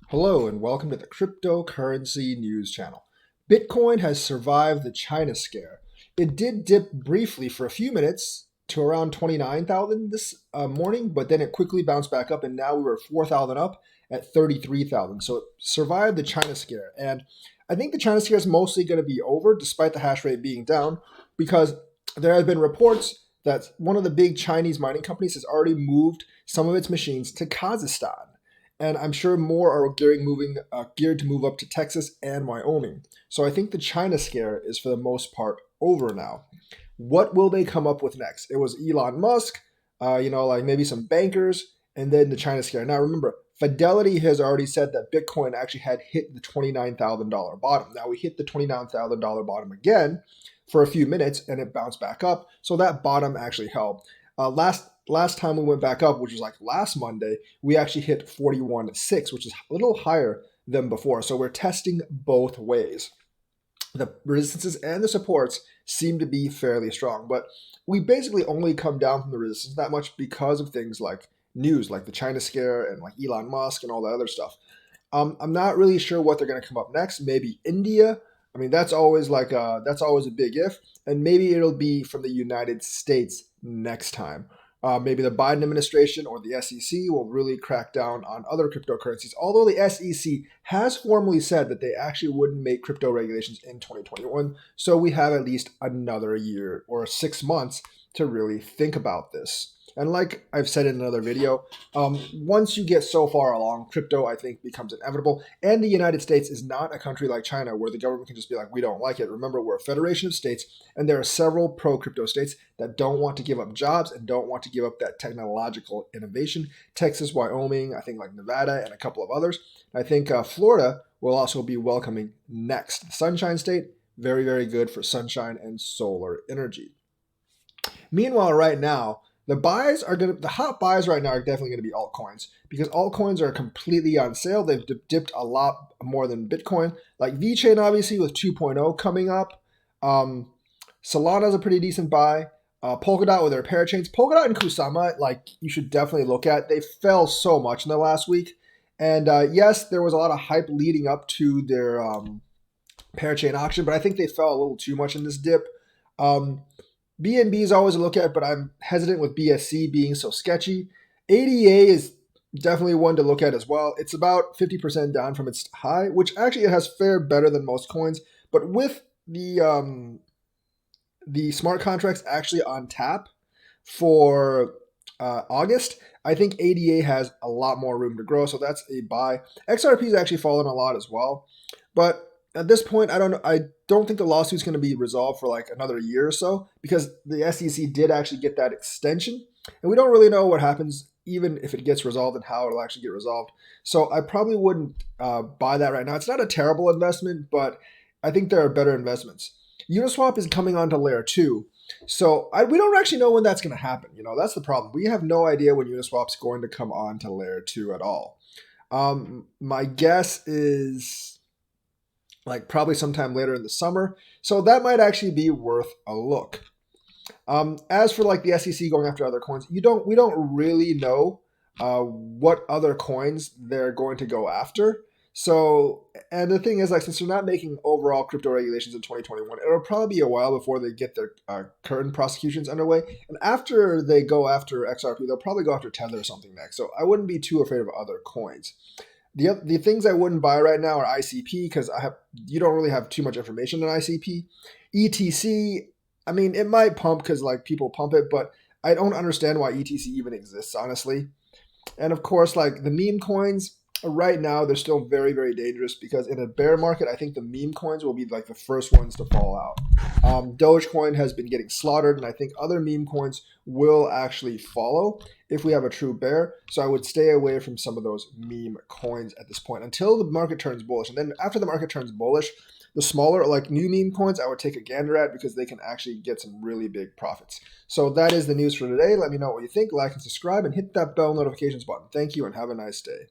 Hello and welcome to the Cryptocurrency News Channel. Bitcoin has survived the China scare. It did dip briefly for a few minutes to around 29,000 this morning, but then it quickly bounced back up and now we were 4,000 up at 33,000. So it survived the China scare. And I think the China scare is mostly going to be over despite the hash rate being down because there have been reports that one of the big Chinese mining companies has already moved some of its machines to Kazakhstan, and I'm sure more are geared to move up to Texas and Wyoming. So I think the China scare is for the most part over now. What will they come up with next? It was Elon Musk, like maybe some bankers, and then the China scare. Now remember, Fidelity has already said that Bitcoin actually had hit the $29,000 bottom. Now we hit the $29,000 bottom again for a few minutes, and it bounced back up. So that bottom actually held. Last time we went back up, which was like last Monday, we actually hit 41.6, which is a little higher than before. So we're testing both ways. The resistances and the supports seem to be fairly strong, but we basically only come down from the resistance that much because of things like news, like the China scare and like Elon Musk and all that other stuff. I'm not really sure what they're going to come up next. Maybe India. I mean, that's always that's always a big if, and maybe it'll be from the United States next time. Maybe the Biden administration or the SEC will really crack down on other cryptocurrencies. Although the SEC has formally said that they actually wouldn't make crypto regulations in 2021, so we have at least another year or 6 months to really think about this. And like I've said in another video, once you get so far along, crypto, I think, becomes inevitable. And the United States is not a country like China where the government can just be like, we don't like it. Remember, we're a federation of states, and there are several pro-crypto states that don't want to give up jobs and don't want to give up that technological innovation. Texas, Wyoming, I think like Nevada, and a couple of others. I think Florida will also be welcoming next. The Sunshine State, very, very good for sunshine and solar energy. Meanwhile, right now, the hot buys right now are definitely going to be altcoins because altcoins are completely on sale. They've dipped a lot more than Bitcoin. Like VeChain, obviously, with 2.0 coming up. Solana's a pretty decent buy. Polkadot with their parachains. Polkadot and Kusama, like you should definitely look at. They fell so much in the last week. And yes, there was a lot of hype leading up to their parachain auction, but I think they fell a little too much in this dip. BNB is always a look at, but I'm hesitant with BSC being so sketchy. ADA is definitely one to look at as well. It's about 50% down from its high, which actually it has fared better than most coins. But with the smart contracts actually on tap for August, I think ADA has a lot more room to grow, so that's a buy. XRP has actually fallen a lot as well, but at this point, I don't think the lawsuit's going to be resolved for like another year or so because the SEC did actually get that extension, and we don't really know what happens even if it gets resolved and how it'll actually get resolved. So I probably wouldn't buy that right now. It's not a terrible investment, but I think there are better investments. Uniswap is coming onto layer 2. So we don't actually know when that's going to happen. That's the problem. We have no idea when Uniswap's going to come on to layer 2 at all. My guess is like probably sometime later in the summer. So that might actually be worth a look. As for like the SEC going after other coins, we don't really know what other coins they're going to go after. So, and the thing is, like, since they're not making overall crypto regulations in 2021, it'll probably be a while before they get their current prosecutions underway. And after they go after XRP, they'll probably go after Tether or something next. So I wouldn't be too afraid of other coins. The things I wouldn't buy right now are ICP because you don't really have too much information on ICP. ETC, I mean, it might pump because like people pump it, but I don't understand why ETC even exists, honestly. And of course, like the meme coins, right now they're still very, very dangerous because in a bear market, I think the meme coins will be like the first ones to fall out. Dogecoin has been getting slaughtered, and I think other meme coins will actually follow if we have a true bear. So I would stay away from some of those meme coins at this point until the market turns bullish. And then after the market turns bullish, the smaller, like new meme coins, I would take a gander at because they can actually get some really big profits. So that is the news for today. Let me know what you think, like and subscribe, and hit that bell notifications button. Thank you and have a nice day.